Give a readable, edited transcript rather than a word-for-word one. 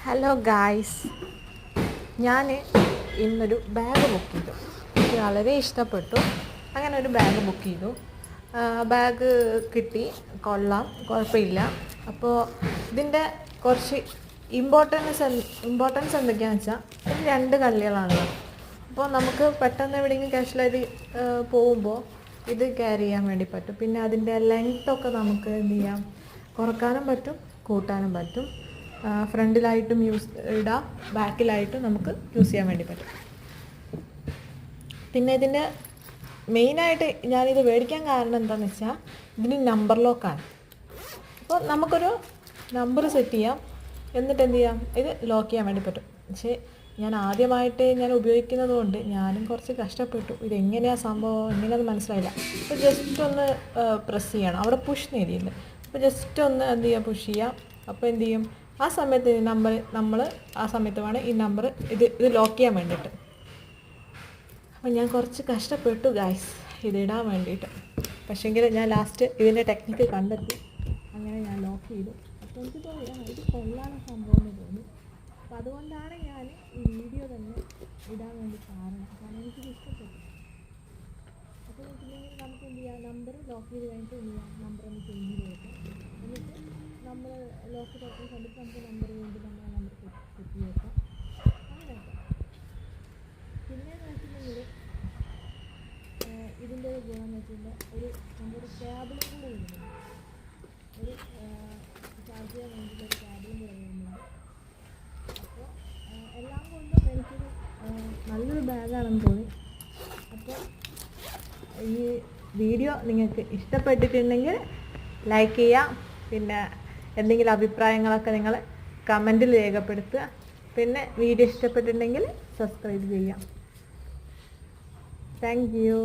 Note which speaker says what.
Speaker 1: Hello guys, ഞാൻ ഇന്നൊരു bag book ചെയ്തു. എനിക്ക് വളരെ ഇഷ്ടപ്പെട്ടു. അങ്ങനെ ഒരു ബാഗ് ബുക്ക് ചെയ്തു. ബാഗ് കിട്ടി, കൊള്ളാം, കുഴപ്പമില്ല. അപ്പോൾ ഇതിൻ്റെ കുറച്ച് ഇമ്പോർട്ടൻസ് എന്തൊക്കെയാണെന്ന് വെച്ചാൽ, ഇത് 2 കള്ളികളാണല്ലോ. അപ്പോൾ നമുക്ക് പെട്ടെന്ന് എവിടെയെങ്കിലും കാഷ്വലായിട്ട് പോകുമ്പോൾ ഇത് ക്യാരി ചെയ്യാൻ വേണ്ടി പറ്റും. പിന്നെ അതിൻ്റെ ലെങ്ത്തൊക്കെ നമുക്ക് എന്ത് ചെയ്യാം, കുറക്കാനും പറ്റും, കൂട്ടാനും പറ്റും. ഫ്രണ്ടിലായിട്ടും ഇടാം, ബാക്കിലായിട്ടും നമുക്ക് യൂസ് ചെയ്യാൻ വേണ്ടി പറ്റും. പിന്നെ ഇതിൻ്റെ മെയിനായിട്ട് ഞാനിത് മേടിക്കാൻ കാരണം എന്താണെന്ന് വെച്ചാൽ, ഇതിന് നമ്പർ ലോക്കാണ്. അപ്പോൾ നമുക്കൊരു നമ്പർ സെറ്റ് ചെയ്യാം, എന്നിട്ട് എന്ത് ചെയ്യാം, ഇത് ലോക്ക് ചെയ്യാൻ വേണ്ടി പറ്റും. പക്ഷേ ഞാൻ ആദ്യമായിട്ട് ഉപയോഗിക്കുന്നത് കൊണ്ട് ഞാനും കുറച്ച് കഷ്ടപ്പെട്ടു. ഇതെങ്ങനെയാണ് സംഭവം, എങ്ങനെയാണെന്ന് മനസ്സിലായില്ല. അപ്പോൾ ജസ്റ്റ് ഒന്ന് പ്രസ് ചെയ്യണം, അവിടെ പുഷ് നേടിയില്ല. അപ്പോൾ ജസ്റ്റ് ഒന്ന് എന്ത് ചെയ്യുക, പുഷ് ചെയ്യാം. അപ്പോൾ എന്ത് ചെയ്യും, ആ സമയത്ത് നമ്മൾ ആ സമയത്ത് വേണം ഈ നമ്പർ ഇത് ലോക്ക് ചെയ്യാൻ വേണ്ടിയിട്ട്. അപ്പോൾ ഞാൻ കുറച്ച് കഷ്ടപ്പെട്ടു ഗായ്സ് ഇതിടാൻ വേണ്ടിയിട്ട്. പക്ഷേങ്കിൽ ഞാൻ ലാസ്റ്റ് ഇതിൻ്റെ ടെക്നിക്ക് കണ്ടെത്തി. അങ്ങനെ ഞാൻ ലോക്ക് ചെയ്തു. അപ്പോൾ എനിക്ക് തോന്നി ഇത് കൊള്ളാനുള്ള സംഭവം എന്ന് തോന്നി. അപ്പോൾ അതുകൊണ്ടാണ് ഞാൻ ഈ വീഡിയോ തന്നെ ഇടാൻ വേണ്ടി കാരണം എനിക്കിത് ഇഷ്ടപ്പെട്ടു. അപ്പോൾ വെച്ചിട്ടുണ്ടെങ്കിൽ നമുക്ക് എന്ത് ചെയ്യാം, നമ്പർ ലോക്ക് ചെയ്ത് കഴിഞ്ഞിട്ട് എന്ത് ചെയ്യാം, നമ്പർ ഒന്ന് ചേഞ്ച് ചെയ്ത് വെക്കാം. എന്നിട്ട് നമ്മൾ ലോക്ക് തുറക്കുന്ന സമയത്ത് നമുക്ക് നമ്പർ വേണ്ടി നമ്മൾ നമ്പർ സെറ്റ് ചെയ്ത് വെക്കാം. അങ്ങനെയൊക്കെ. പിന്നെയെന്ന് വെച്ചിട്ടുണ്ടെങ്കിൽ ഇതിൻ്റെ ഒരു ഗുണം എന്ന് വെച്ചിട്ടുണ്ടെങ്കിൽ നമുക്കൊരു കേബിളും കൂടെ വരുന്നുണ്ട്. ഒരു ചാർജ് ചെയ്യാൻ വേണ്ടിയിട്ട് ഒരു കേബിളും കൂടെ വരുന്നുണ്ട്. അപ്പോൾ എല്ലാം കൊണ്ടും എനിക്കൊരു നല്ലൊരു ബാഗാണെന്ന് തോന്നി. അപ്പോൾ ഈ വീഡിയോ നിങ്ങൾക്ക് ഇഷ്ടപ്പെട്ടിട്ടുണ്ടെങ്കിൽ ലൈക്ക് ചെയ്യാം. പിന്നെ എന്തെങ്കിലും അഭിപ്രായങ്ങളൊക്കെ നിങ്ങൾ കമൻറ്റിൽ രേഖപ്പെടുത്തുക. പിന്നെ വീഡിയോ ഇഷ്ടപ്പെട്ടിട്ടുണ്ടെങ്കിൽ സബ്സ്ക്രൈബ് ചെയ്യാം. Thank you.